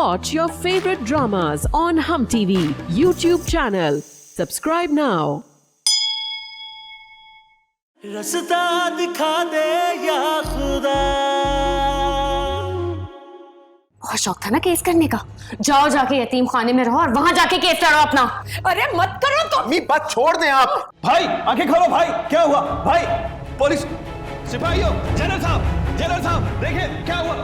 Watch your favorite dramas on Hum TV YouTube channel. Subscribe now. रास्ता दिखा दे या खुदा। बहुत शौक था ना केस करने का। जाओ जाके यतीम खाने में रहो और वहां जाके केस लड़ो अपना। अरे मत करो तो। अम्मी बात छोड़ दें आप। भाई आंखें खोलो भाई, क्या हुआ भाई? पुलिस, सिपाहियों, जनरल साहब देखिए क्या हुआ।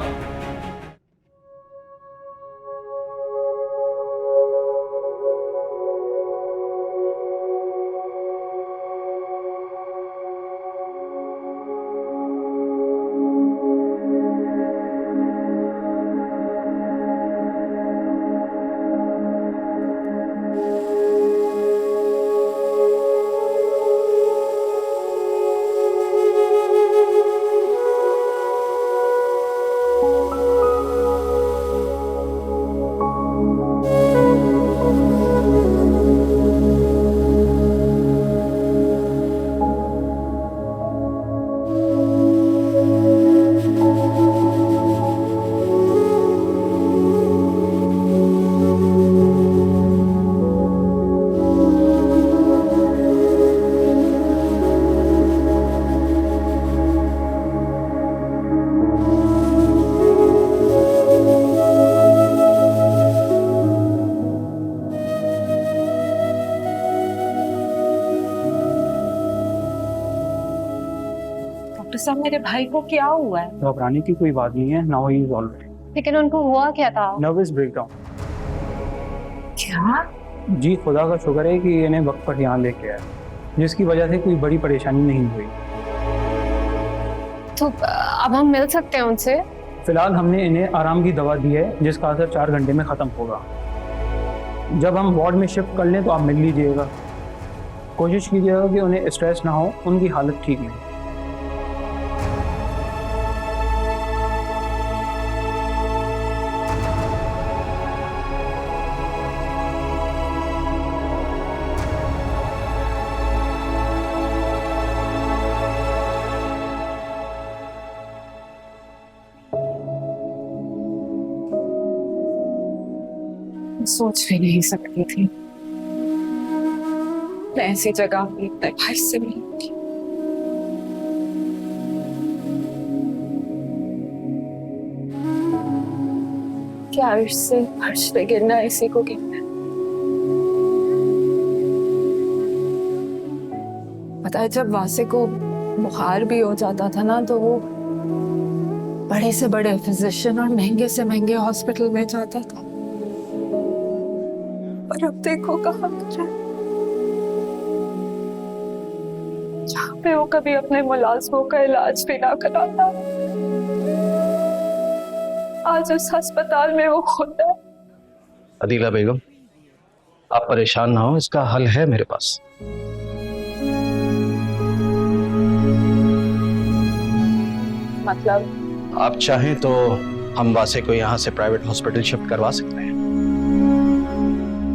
सब मेरे भाई को क्या हुआ है? घबराने की कोई बात नहीं है। Now he is alright. लेकिन उनको हुआ क्या था? Nervous breakdown. क्या? जी खुदा का शुक्र है कि इन्हें वक्त पर यहाँ लेके आया, जिसकी वजह से कोई बड़ी परेशानी नहीं हुई। तो अब हम मिल सकते हैं उनसे? फिलहाल हमने इन्हें आराम की दवा दी है जिसका असर 4 घंटे में ख़त्म होगा। जब हम वार्ड में शिफ्ट कर लें तो आप मिल लीजिएगा। कोशिश कीजिएगा कि उन्हें स्ट्रेस ना हो, उनकी हालत ठीक नहीं। सोच भी नहीं सकती थी मैं ऐसी जगह अपने भाई से मिलूंगी। क्या अर्श से फर्श पे गिरना इसी को कहते हैं। पता है जब वासे को बुखार भी हो जाता था ना तो वो बड़े से बड़े फिजिशियन और महंगे से महंगे हॉस्पिटल में जाता था, पर अब देखो कहाँ है, जहाँ पे वो कभी अपने मुलाजमों का इलाज भी ना कराता, आज उस अस्पताल में वो खुद है। अदीला बेगम, आप परेशान ना हो, इसका हल है मेरे पास। मतलब? आप चाहें तो हम वासे को यहाँ से प्राइवेट हॉस्पिटल शिफ्ट करवा सकते हैं।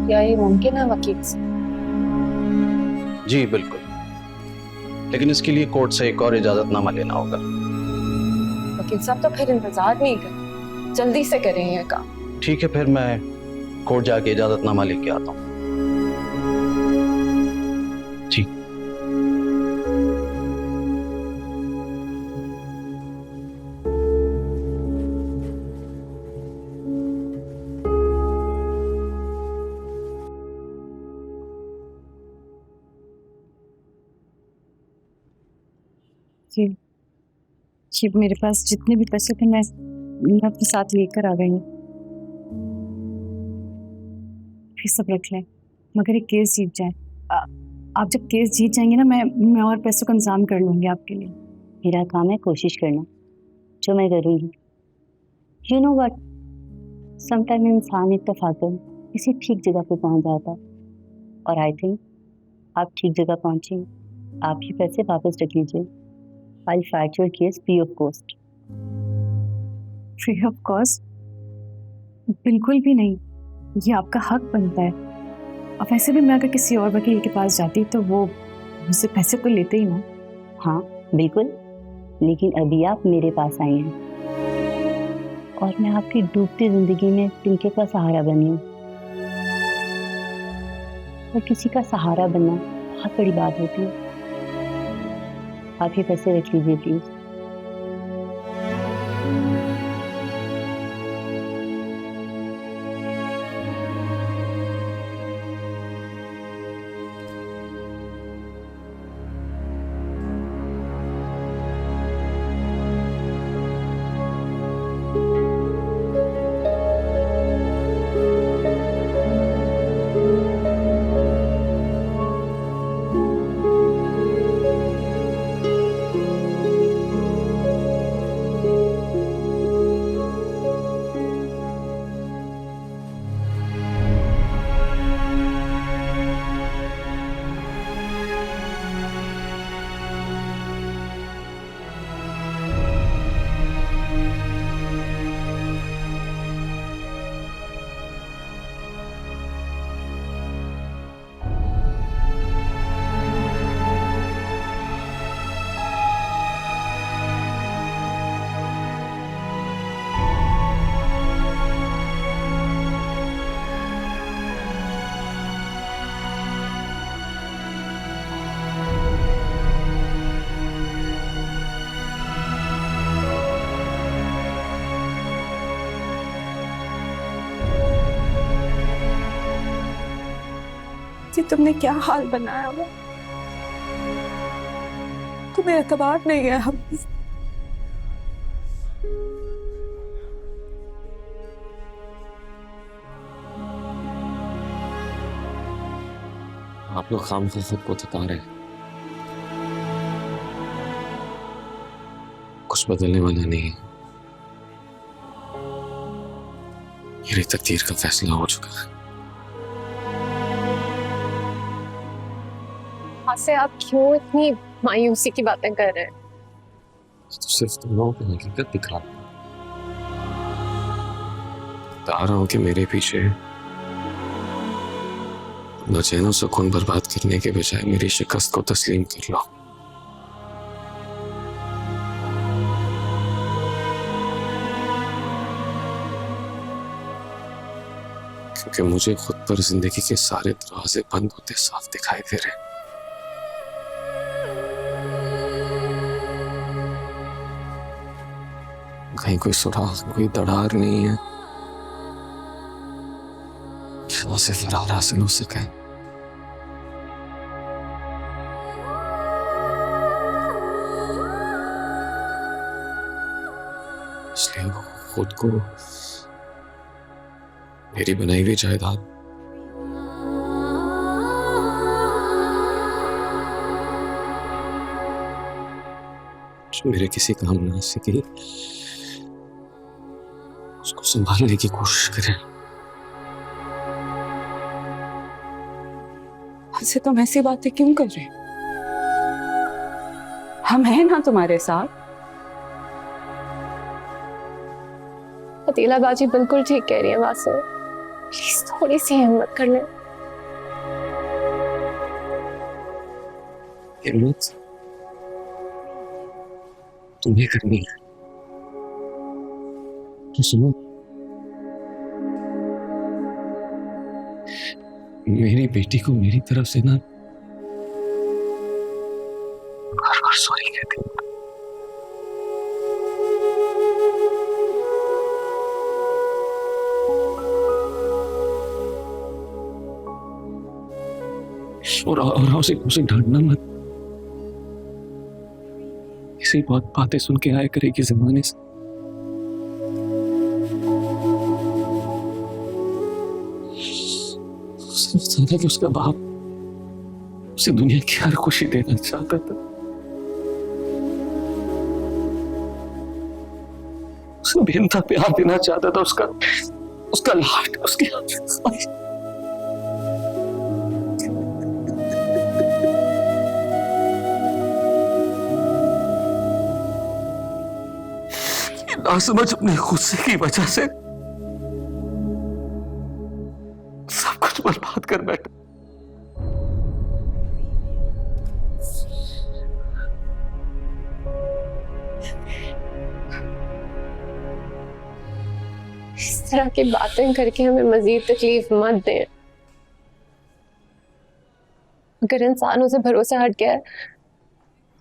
क्या ये मुमकिन है वकील से? जी बिल्कुल, लेकिन इसके लिए कोर्ट से एक और इजाजतनामा लेना होगा। वकील साहब तो फिर इंतजार नहीं करें, जल्दी से करें ये काम। ठीक है, फिर मैं कोर्ट जाके इजाजतनामा लेके आता हूँ। जी जी मेरे पास जितने भी पैसे थे मैं अपने साथ लेकर आ गई हूँ। फिर सब रख लें, मगर एक केस जीत जाए। आप जब केस जीत जाएंगे ना मैं और पैसों का इंतजाम कर लूँगी आपके लिए। मेरा काम है कोशिश करना, जो मैं करूँगी। यू नो व्हाट, समटाइम इंसान इत्तेफाकन किसी ठीक जगह पे पहुँच जाता, और आई थिंक आप ठीक जगह पहुँचे। आप ये पैसे वापस रख लीजिए। I'll fight your case free of cost. Free of cost? बिल्कुल भी नहीं, ये आपका हक बनता है। और वैसे भी मैं अगर किसी और वकील के पास जाती तो वो मुझसे पैसे तो लेते ही ना। हाँ बिल्कुल, लेकिन अभी आप मेरे पास आई हैं और मैं आपकी डूबती जिंदगी में तिनके का सहारा बनी हूँ। और किसी का सहारा बनना बहुत बड़ी बात होती है। आप ये पैसे रख लीजिए प्लीज। तुमने क्या हाल बनाया हुआ, तुम्हें एतबार नहीं है हम। आप लोग काम से सबको थका रहे हैं। कुछ बदलने वाला नहीं है। मेरी तकदीर का फैसला हो चुका है। से आप क्यों इतनी मायूसी की बातें कर रहे हैं? तो सिर्फ तुम लोगों को हकीकत दिखा बता रहा हूं कि मेरे पीछे न चैन सुकून बर्बाद करने के बजाय मेरी शिकस्त को तस्लीम कर लो। क्योंकि मुझे खुद पर जिंदगी के सारे दरवाजे बंद होते साफ दिखाई दे रहे हैं। कहीं कोई सुराग, कोई दरार नहीं है जहां से फरार हासिल हो सके। इसलिए खुद को मेरी बनाई हुई जायदाद जो मेरे किसी काम ना आ सके उसको संभालने की कोशिश करें। ऐसे तुम ऐसी बातें क्यों कर रहे हो? हम हैं ना तुम्हारे साथ। फतीला बाजी बिल्कुल ठीक कह रही है वासु। प्लीज थोड़ी सी हिम्मत कर ले। हिम्मत तुम्हें करनी है। तो सुनो, मेरी बेटी को मेरी तरफ से ना घर सॉरी कहती हूँ। और उसे डांटना मत। इसी बातें सुन के आया करेगी जमाने से। उसने बताया कि उसका बाप उसे दुनिया की हर खुशी देना चाहता था। उसे बेनता प्यार देना चाहता था। उसका लाड, उसकी नासमझ अपने गुस्से की वजह से सब कुछ बर्बाद कर बैठा। इस तरह की बातें करके हमें मजीद तकलीफ मत दें। अगर इंसानों से भरोसा हट गया है,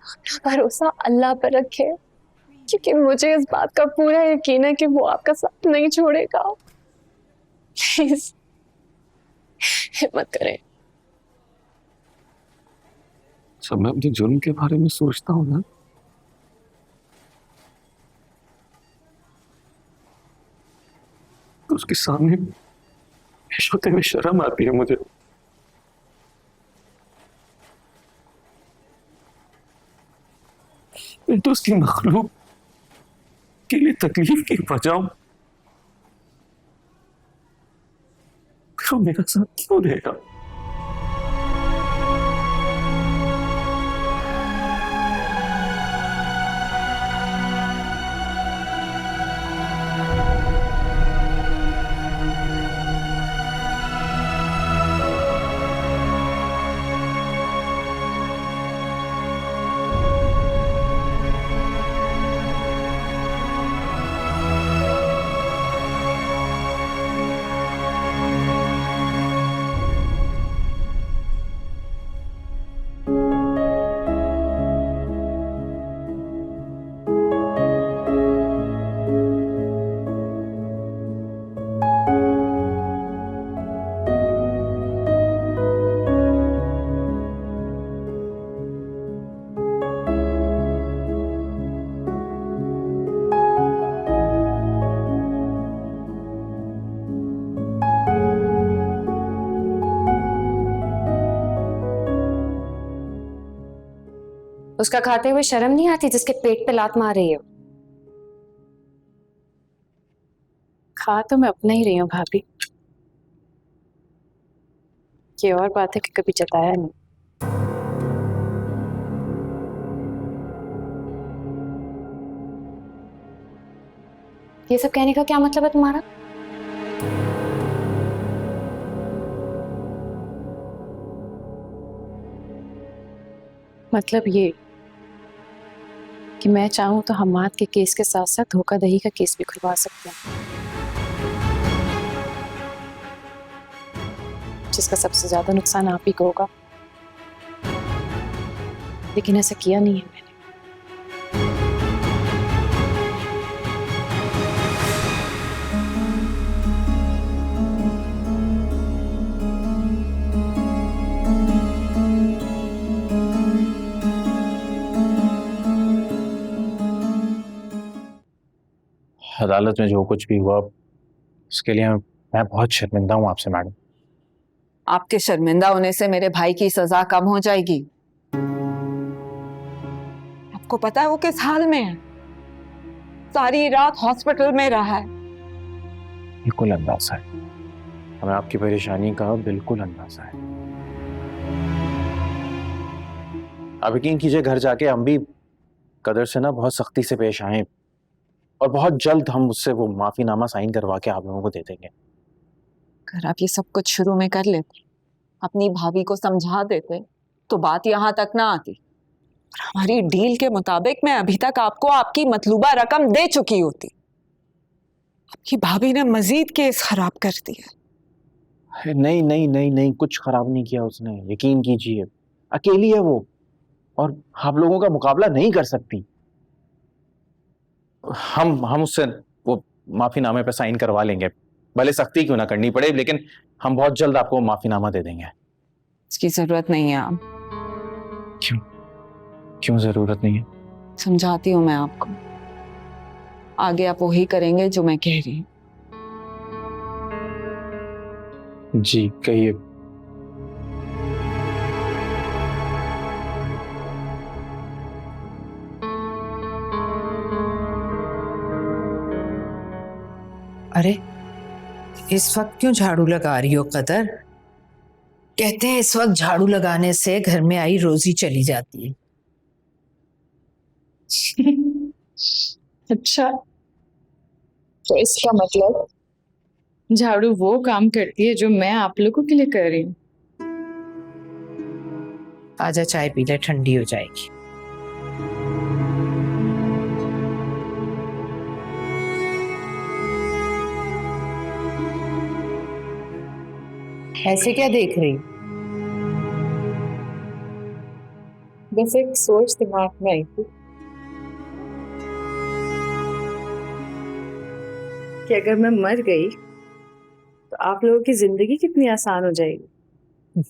अपना भरोसा अल्लाह पर रखे, क्योंकि मुझे इस बात का पूरा यकीन है कि वो आपका साथ नहीं छोड़ेगा। प्लीज हिम्मत करें। जब मैं अपने जुर्म के बारे में सोचता हूँ ना, तो उसके सामने पेश होते हुए शर्म आती है मुझे। मैं तो उसकी मखलूक के लिए तकलीफ की वजह हूं, फिर वो मेरा साथ क्यों रहेगा? उसका खाते हुए शर्म नहीं आती जिसके पेट पे लात मार रही हो? खा तो मैं अपना ही रही हूँ भाभी, ये और बात है कि कभी जताया नहीं। ये सब कहने का क्या मतलब है तुम्हारा? मतलब ये कि मैं चाहूं तो हमाद के केस के साथ साथ धोखाधड़ी का केस भी खुलवा सकते हैं, जिसका सबसे ज्यादा नुकसान आप ही को होगा, लेकिन ऐसा किया नहीं है मैंने। अदालत में जो कुछ भी हुआ उसके लिए मैं बहुत शर्मिंदा हूँ आपसे मैडम। आपके शर्मिंदा होने से मेरे भाई की सजा कम हो जाएगी? आपको पता है वो किस हाल में है? सारी रात हॉस्पिटल में रहा है। बिल्कुल अंदाजा है, हमें आपकी परेशानी का बिल्कुल अंदाजा है। आप यकीन कीजिए, घर जाके हम भी कदर से ना बहुत सख्ती से पेश आए और बहुत जल्द हम उससे वो माफीनामा साइन करवा के आप लोगों को दे देंगे। अगर आप ये सब कुछ शुरू में कर लेते, अपनी भाभी को समझा देते, तो बात यहाँ तक ना आती और हमारी डील के मुताबिक मैं अभी तक आपको आपकी मतलूबा रकम दे चुकी होती। आपकी भाभी ने मजीद केस खराब कर दिया। नहीं नहीं नहीं नहीं, कुछ खराब नहीं किया उसने, यकीन कीजिए। अकेली है वो और आप लोगों का मुकाबला नहीं कर सकती। हम उससे वो माफीनामे पे साइन करवा लेंगे, भले सख्ती क्यों ना करनी पड़े, लेकिन हम बहुत जल्द आपको माफीनामा दे देंगे। इसकी जरूरत नहीं है आप। क्यों क्यों जरूरत नहीं है? समझाती हूँ मैं आपको, आगे आप वही करेंगे जो मैं कह रही हूँ। जी कहिए। अरे इस वक्त क्यों झाड़ू लगा रही हो कदर? कहते हैं इस वक्त झाड़ू लगाने से घर में आई रोजी चली जाती है। अच्छा, तो इसका मतलब झाड़ू वो काम करती है जो मैं आप लोगों के लिए कर रही हूँ। आजा चाय पी ले, ठंडी हो जाएगी। ऐसे क्या देख रही? बस एक सोच दिमाग में आई थी कि अगर मैं मर गई तो आप लोगों की जिंदगी कितनी आसान हो जाएगी।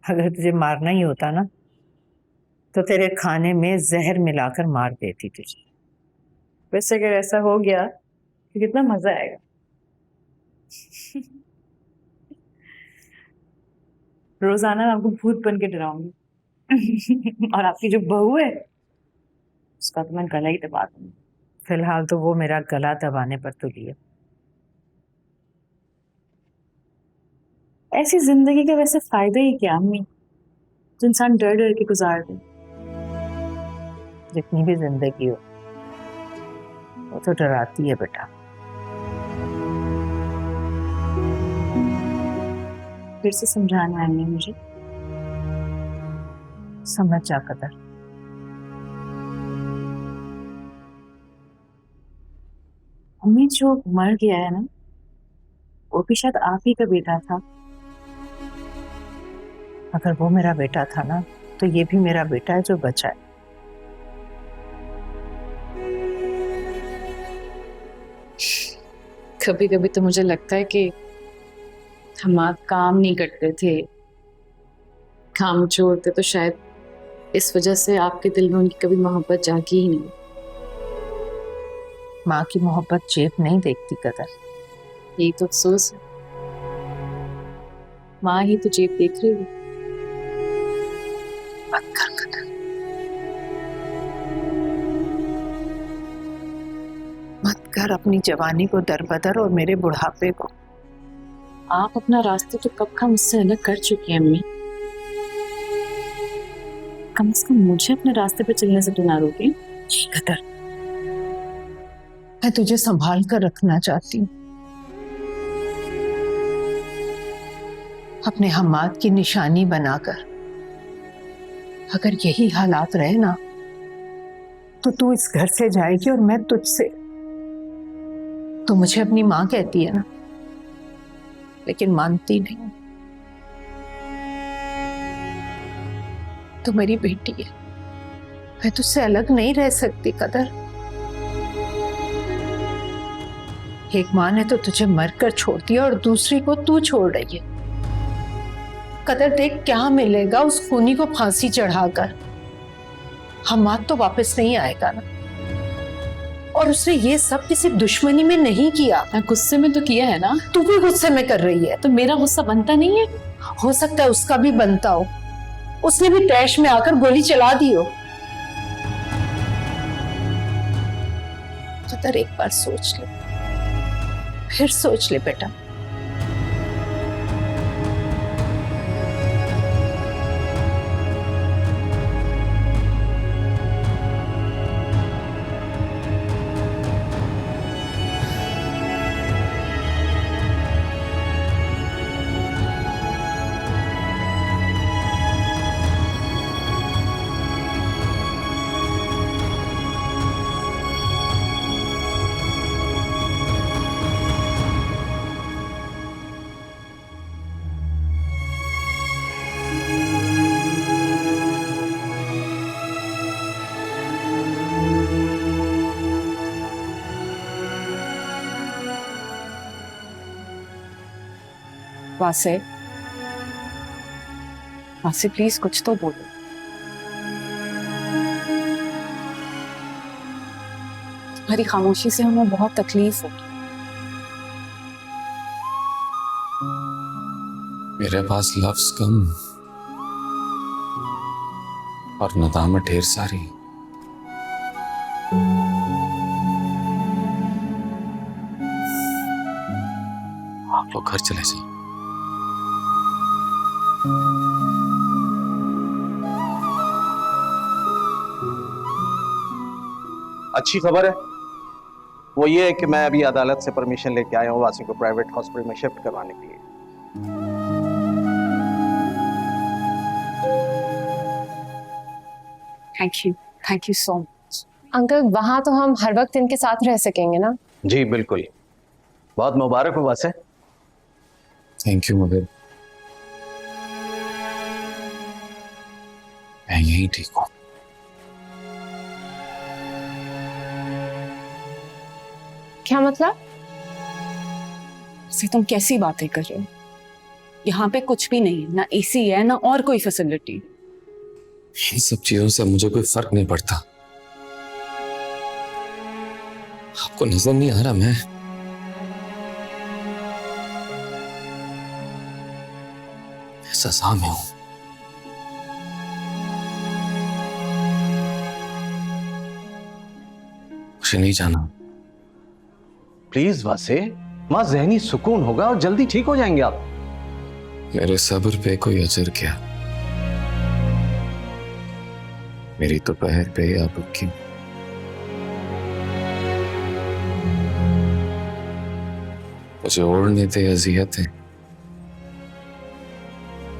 अगर तुझे मारना ही होता ना तो तेरे खाने में जहर मिलाकर मार देती तुझे। वैसे अगर ऐसा हो गया तो कितना मजा आएगा। रोजाना मैं आपको भूत बन के डराऊंगी और आपकी जो बहू है उसका तो मैं गला ही दबा दूंगी। फिलहाल तो वो मेरा गला दबाने पर तुली है। ऐसी जिंदगी के वैसे फायदे ही क्या अम्मी, जो इंसान डर डर के गुजार दे। जितनी भी जिंदगी हो वो तो डराती है बेटा। फिर से समझाना है अम्मी मुझे। समझ जा कदर। अम्मी जो मर गया है ना वो भी शायद आप ही का बेटा था। अगर वो मेरा बेटा था ना तो ये भी मेरा बेटा है जो बचा है। कभी कभी तो मुझे लगता है कि हम आप काम नहीं करते थे, काम छोड़ते तो शायद इस वजह से आपके दिल में उनकी कभी मोहब्बत जागी ही नहीं। माँ की मोहब्बत जेब नहीं देखती कदर। यही तो अफसोस है, माँ ही तो जेब देख रही है। मत कर कदर, मत कर अपनी जवानी को दरबदर और मेरे बुढ़ापे को। आप अपना रास्ता तो कब का मुझसे अलग कर चुकी हैं अम्मी। कम से कम मुझे अपने रास्ते पे चलने से तो ना रोके। कदर, मैं तुझे संभाल कर रखना चाहती हूँ। अपने हमाद की निशानी बनाकर। अगर यही हालात रहे ना तो तू इस घर से जाएगी और मैं तुझसे। तो मुझे अपनी माँ कहती है ना, लेकिन मानती नहीं। तो मेरी बेटी है, मैं तुझसे अलग नहीं रह सकती कदर। एक माँ ने तो तुझे मरकर छोड़ दिया और दूसरी को तू छोड़ रही है। कदर देख क्या मिलेगा उस खूनी को फांसी चढ़ाकर। हमाद तो वापस नहीं आएगा ना। और उसने ये सब किसी दुश्मनी में नहीं किया। गुस्से में तो किया है ना। तू भी गुस्से में कर रही है। तो मेरा गुस्सा बनता नहीं है? हो सकता है उसका भी बनता हो। उसने भी तैश में आकर गोली चला दी हो। कदर एक बार सोच ले, फिर सोच ले बेटा। वासे, वासे प्लीज कुछ तो बोलो। तुम्हारी खामोशी से हमें बहुत तकलीफ होगी। मेरे पास लफ्ज कम और नदामत ढेर सारी। आप लोग घर चले जाओ। अच्छी खबर है वो ये है कि मैं अभी अदालत से परमिशन लेके आया हूँ वासी को प्राइवेट हॉस्पिटल में शिफ्ट करवाने के लिए। Thank you so much uncle. वहां तो हम हर वक्त इनके साथ रह सकेंगे ना? जी बिल्कुल। बहुत मुबारक हो वासे। थैंक यू मगर यहीं ठीक हूं। क्या मतलब? से तुम कैसी बातें कर रहे हो? यहाँ पे कुछ भी नहीं, ना एसी है ना और कोई फैसिलिटी। इन सब चीजों से मुझे कोई फर्क नहीं पड़ता। आपको नजर नहीं आ रहा मैं सजा में हूं। मुझे नहीं जाना। प्लीज वासे, मां जहनी सुकून होगा और जल्दी ठीक हो जाएंगे आप। मेरे सब्र पे कोई अजर क्या? मेरी तो पैर पे आप रुकी। मुझे ओढ़ने दे अजियतें,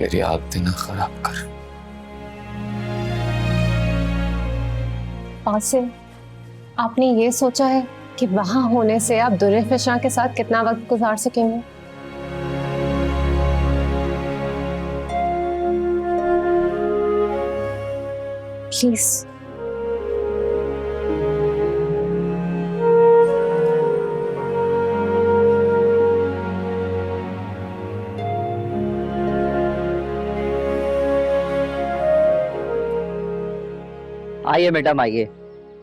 मेरी आदतें ना खराब कर। आसिम, आपने ये सोचा है कि वहां होने से आप दुर्फिशा के साथ कितना वक्त गुजार सकेंगे? प्लीज। आइए मैडम आइए।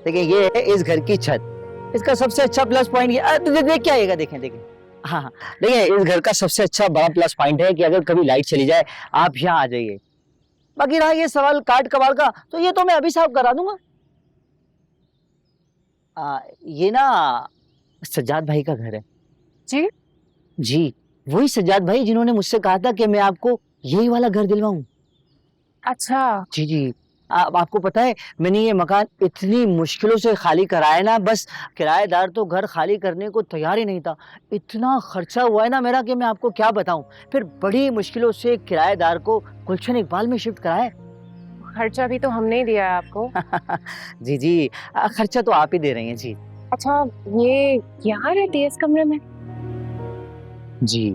देखिए ये है इस घर की छत। इसका सबसे अच्छा प्लस पॉइंट ये देख क्या आएगा, देखें देखें। हाँ हाँ, देखिए इस घर का सबसे अच्छा बड़ा प्लस पॉइंट है कि अगर कभी लाइट चली जाए आप यहाँ आ जाइए। बाकी रहा ये सवाल काट कबाड़ का, तो ये तो मैं अभी साफ करा दूंगा। ये ना सज्जाद भाई का घर है। जी जी, वही सज्जाद भाई जिन्होंने मुझसे कहा था कि मैं आपको यही वाला घर दिलवाऊं। अच्छा। जी जी, आपको पता है मैंने ये मकान इतनी मुश्किलों से खाली कराया ना, बस किराएदार तो घर खाली करने को तैयार ही नहीं था। इतना खर्चा हुआ है ना मेरा कि मैं आपको क्या बताऊं। फिर बड़ी मुश्किलों से किराएदार को गुलशन इकबाल में शिफ्ट कराया। खर्चा भी तो हमने ही दिया है आपको। जी जी, खर्चा तो आप ही दे रही हैं जी। अच्छा, ये यहाँ रहती है इस कमरे में? जी,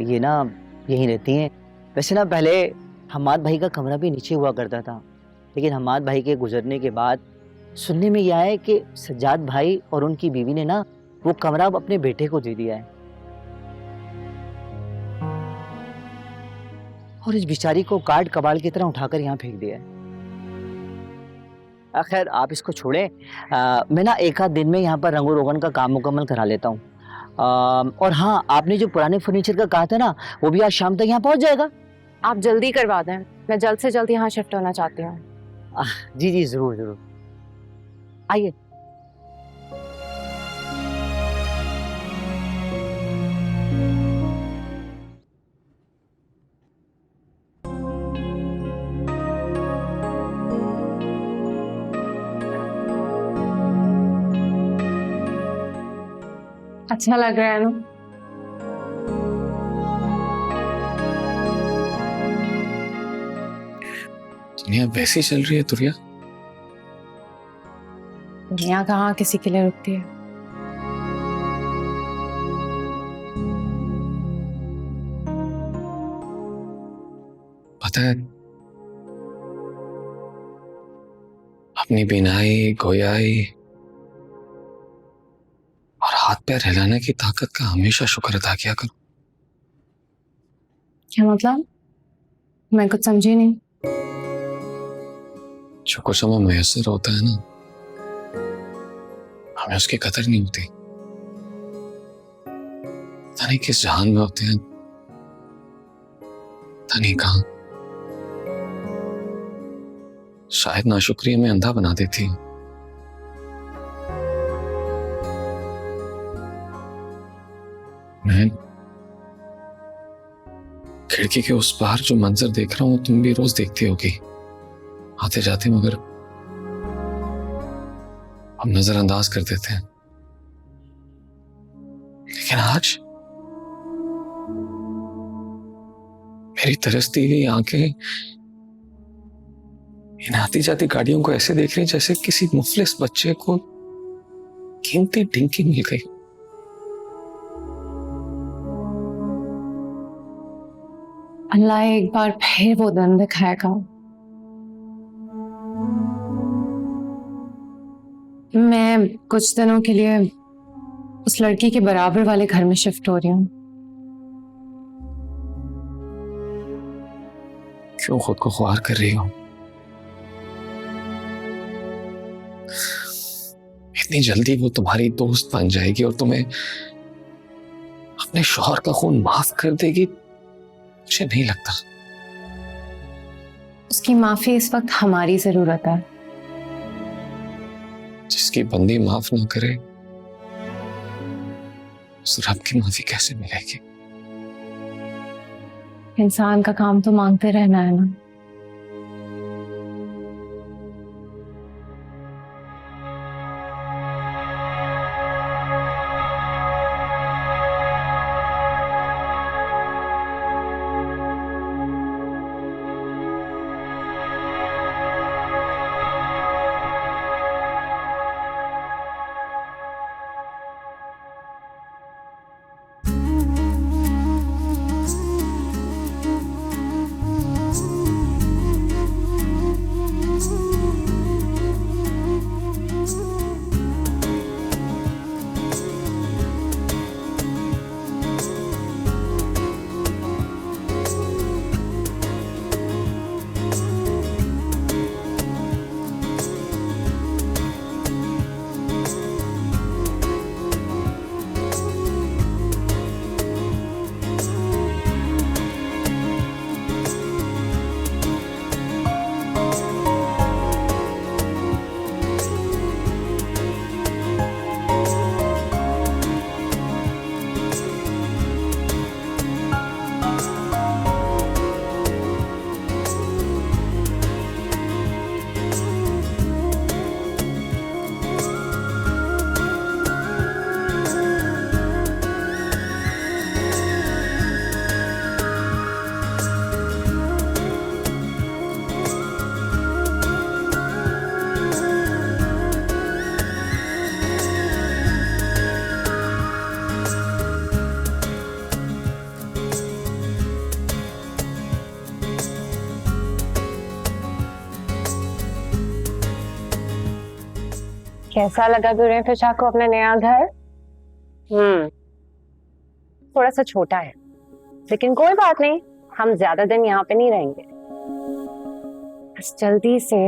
ये ना यहीं रहती हैं। वैसे ना पहले हमाद भाई का कमरा भी नीचे हुआ करता था, लेकिन हमाद भाई के गुजरने के बाद सुनने में यह आया कि सज्जाद भाई और उनकी बीवी ने ना वो कमरा अब अपने बेटे को दे दिया है। और इस बेचारी को काट कबाड़ की तरह उठाकर यहाँ फेंक दिया है। खैर आप इसको छोड़ें, मैं ना एक आध दिन में यहाँ पर रंगो रोगन का काम मुकम्मल करा लेता हूँ। और हाँ, आपने जो पुराने फर्नीचर का कहा था ना, वो भी आज शाम तक यहाँ पहुँच जाएगा। आप जल्दी करवा दें, मैं जल्द से जल्द यहाँ शिफ्ट होना चाहती हूँ। जी जी, जरूर जरूर, आइए। अच्छा लग रहा है ना? दुनिया वैसी चल रही है तुरिया। दुनिया कहाँ किसी के लिए रुकती है। पता है, अपनी बिनाई, गोयाई और हाथ पैर हिलाने की ताकत का हमेशा शुक्र अदा किया करो। क्या मतलब? मैं कुछ समझी नहीं। जो कुछ हमें मैसर होता है ना, हमें उसकी कदर नहीं होती। पता नहीं किस जहान में होते हैं, पता नहीं कहां। शायद नाशुक्रिया में अंधा बना देती है। मैं खिड़की के उस पार जो मंजर देख रहा हूं, तुम भी रोज देखती होगी आते जाते, मगर हम नजरअंदाज कर देते हैं। लेकिन आज मेरी तरसती हुई आंखें इन आती जाती गाड़ियों को ऐसे देख रही जैसे किसी मुफलिस बच्चे को कीमती डिंकी मिल गई। अल्लाह एक बार फिर वो दिन दिखाएगा। मैं कुछ दिनों के लिए उस लड़की के बराबर वाले घर में शिफ्ट हो रही हूँ। क्यों खुद को ख्वार कर रही हो? इतनी जल्दी वो तुम्हारी दोस्त बन जाएगी और तुम्हें अपने शौहर का खून माफ कर देगी, मुझे नहीं लगता। उसकी माफी इस वक्त हमारी जरूरत है। जिसकी बंदी माफ ना करे उस रब की माफी कैसे मिलेगी? इंसान का काम तो मांगते रहना है ना। कैसा लगा दुर्फिशा को अपना नया घर? थोड़ा सा छोटा है, लेकिन कोई बात नहीं, हम ज्यादा दिन यहाँ पे नहीं रहेंगे। बस जल्दी से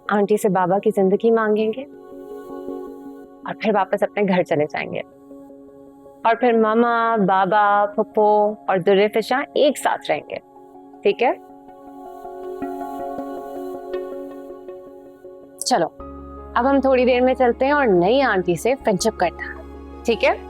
आंटी से बाबा की जिंदगी मांगेंगे और फिर वापस अपने घर चले जाएंगे। और फिर मामा, बाबा, पप्पो और दुर्फिशा एक साथ रहेंगे। ठीक है? चलो अब हम थोड़ी देर में चलते हैं और नई आंटी से फ्रेंडशिप करते हैं। ठीक है?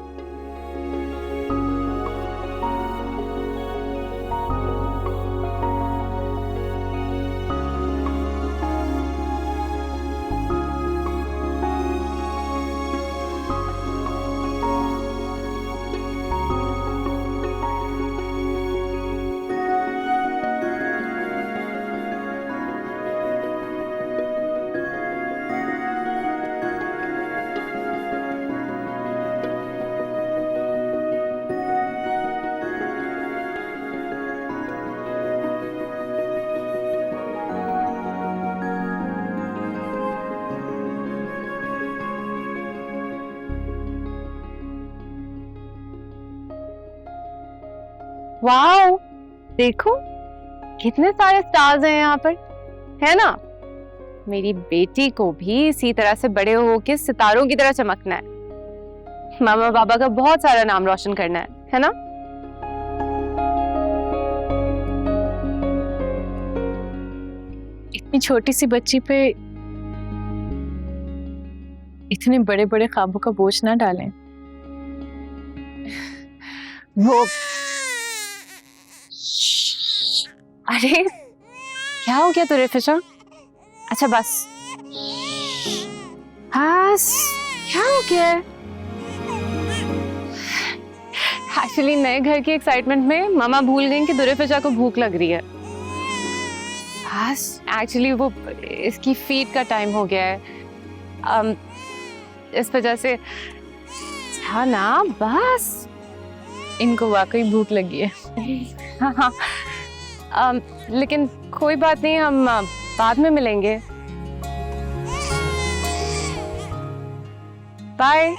वाओ, देखो कितने सारे स्टार्स हैं यहाँ पर, है ना? मेरी बेटी को भी इसी तरह से बड़े होके सितारों की तरह चमकना है। मामा बाबा का बहुत सारा नाम रोशन करना है ना? इतनी छोटी सी बच्ची पे इतने बड़े बड़े ख्वाबों का बोझ ना डालें। वो अरे क्या हो गया दुर्फिशा? अच्छा बस क्या हो गया? एक्चुअली नए घर की एक्साइटमेंट में मामा भूल गए कि दुर्फिशा को भूख लग रही है। एक्चुअली वो इसकी फीड का टाइम हो गया है, इस वजह से। हाँ ना, बस इनको वाकई भूख लगी है। हाँ लेकिन कोई बात नहीं, हम बाद में मिलेंगे। बाय।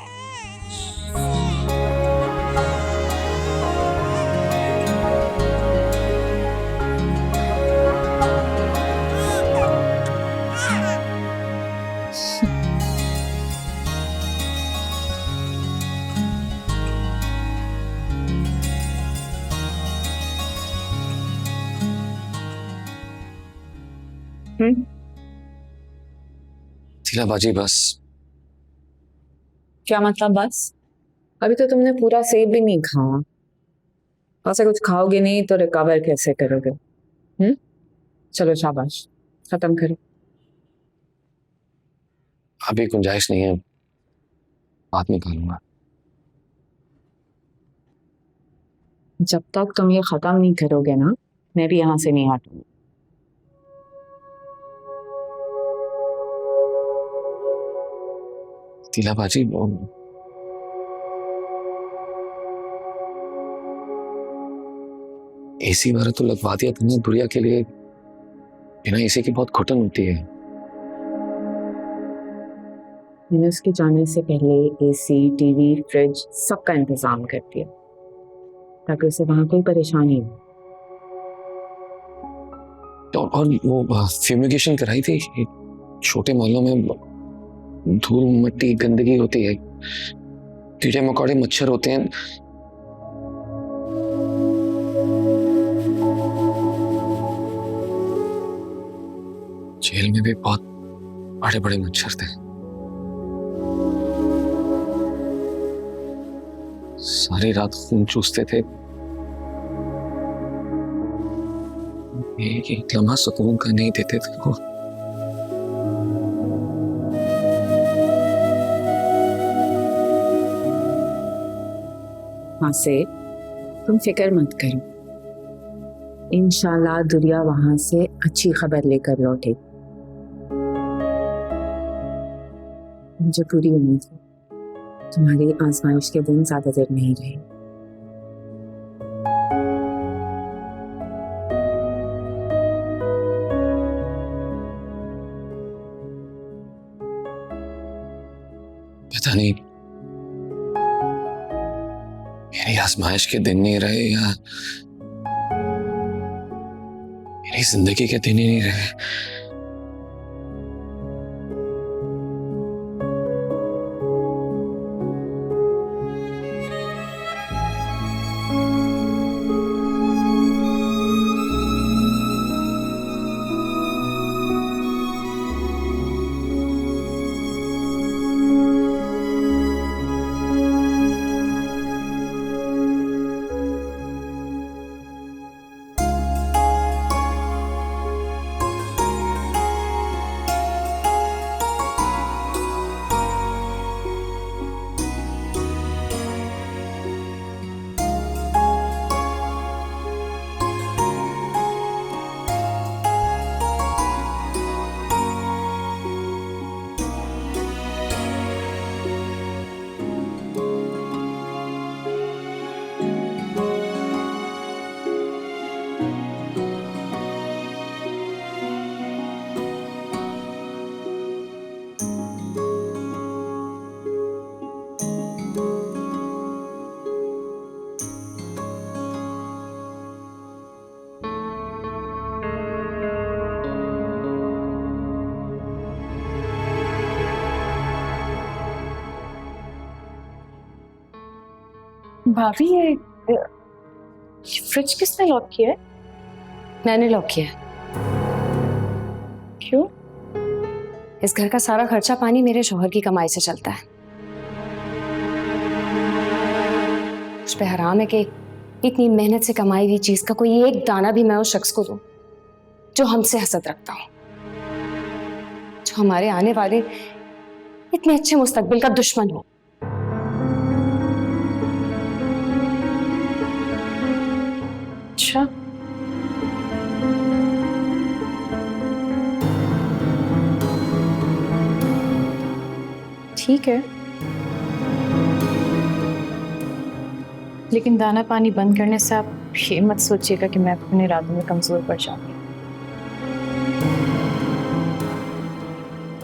शीला बाजी बस। क्या मतलब बस? अभी तो तुमने पूरा सेब भी नहीं खाया। ऐसे कुछ खाओगे नहीं तो रिकवर कैसे करोगे? चलो शाबाश, खत्म करो। अभी गुंजाइश नहीं है, बाद में खा लूंगा। जब तक तुम ये खत्म नहीं करोगे ना, मैं भी यहाँ से नहीं हटूंगी। शीला बाजी, एसी वगैरह तो लगवा दिया तुमने बुढ़िया के लिए। बिना एसी की बहुत घुटन होती है। मैंने उसके जाने से पहले एसी, टीवी, फ्रिज सबका इंतजाम कर दिया ताकि उसे वहां कोई परेशानी हो। और वो फ्यूमिगेशन कराई थी। छोटे मोहल्लों में धूल मिट्टी गंदगी होती है, कीड़े मकोड़े मच्छर होते हैं। जेल में भी बहुत बड़े बड़े मच्छर थे। सारी रात खून चूसते थे। एक लम्हा सुकून का नहीं देते थे वो। वहां से तुम फिक्र मत करो, इंशाल्लाह दुनिया वहां से अच्छी खबर लेकर लौटे। मुझे पूरी उम्मीद है तुम्हारी आजमाइश के दिन ज्यादा देर नहीं रहे। पता नहीं मेरी आजमाइश के दिन नहीं रहे या मेरी जिंदगी के दिन ही नहीं रहे। भाभी ये फ्रिज किसने लॉक किया है? मैंने लॉक किया है। क्यों? इस घर का सारा खर्चा पानी मेरे शोहर की कमाई से चलता है। उस पे हराम है कि इतनी मेहनत से कमाई हुई चीज का कोई एक दाना भी मैं उस शख्स को दूं जो हमसे हसद रखता हूं, जो हमारे आने वाले इतने अच्छे मुस्तकबिल का दुश्मन हो। अच्छा, ठीक है, लेकिन दाना पानी बंद करने से आप ये मत सोचिएगा कि मैं अपने इरादों में कमजोर पड़ जाऊंगी।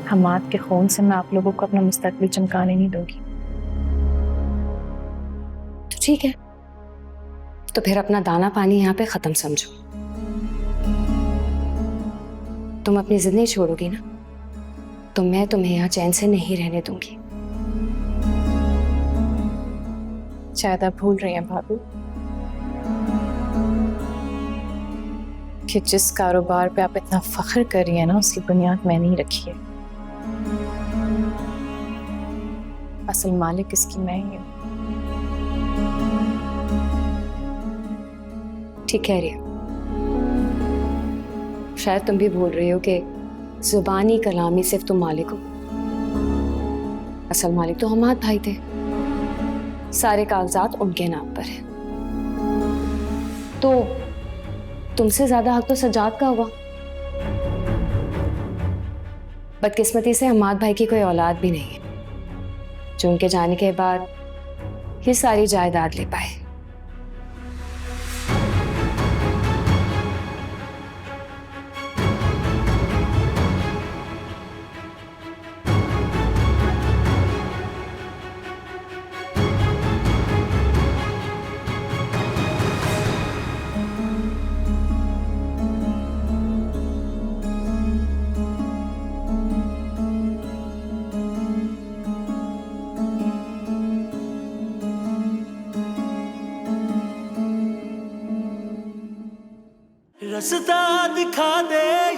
हमाद के खून से मैं आप लोगों को अपना मुस्तकबिल चमकाने नहीं दूंगी। तो ठीक है, तो फिर अपना दाना पानी यहाँ पे खत्म समझो। तुम अपनी जिद नहीं छोड़ोगी ना, तो मैं तुम्हें यहाँ चैन से नहीं रहने दूंगी। शायद आप भूल रही हैं भाभी कि जिस कारोबार पे आप इतना फख्र कर रही हैं ना, उसकी बुनियाद मैंने ही रखी है। असल मालिक इसकी मैं ही हूँ। ठीक कह रही हो। शायद तुम भी भूल रही हो कि जुबानी कलामी सिर्फ तुम मालिक हो, असल मालिक तो हमाद भाई थे। सारे कागजात उनके नाम पर है, तो तुमसे ज्यादा हक तो सज्जाद का होगा। बदकिस्मती से हमाद भाई की कोई औलाद भी नहीं है जो उनके जाने के बाद ये सारी जायदाद ले पाए। रास्ता दिखा दे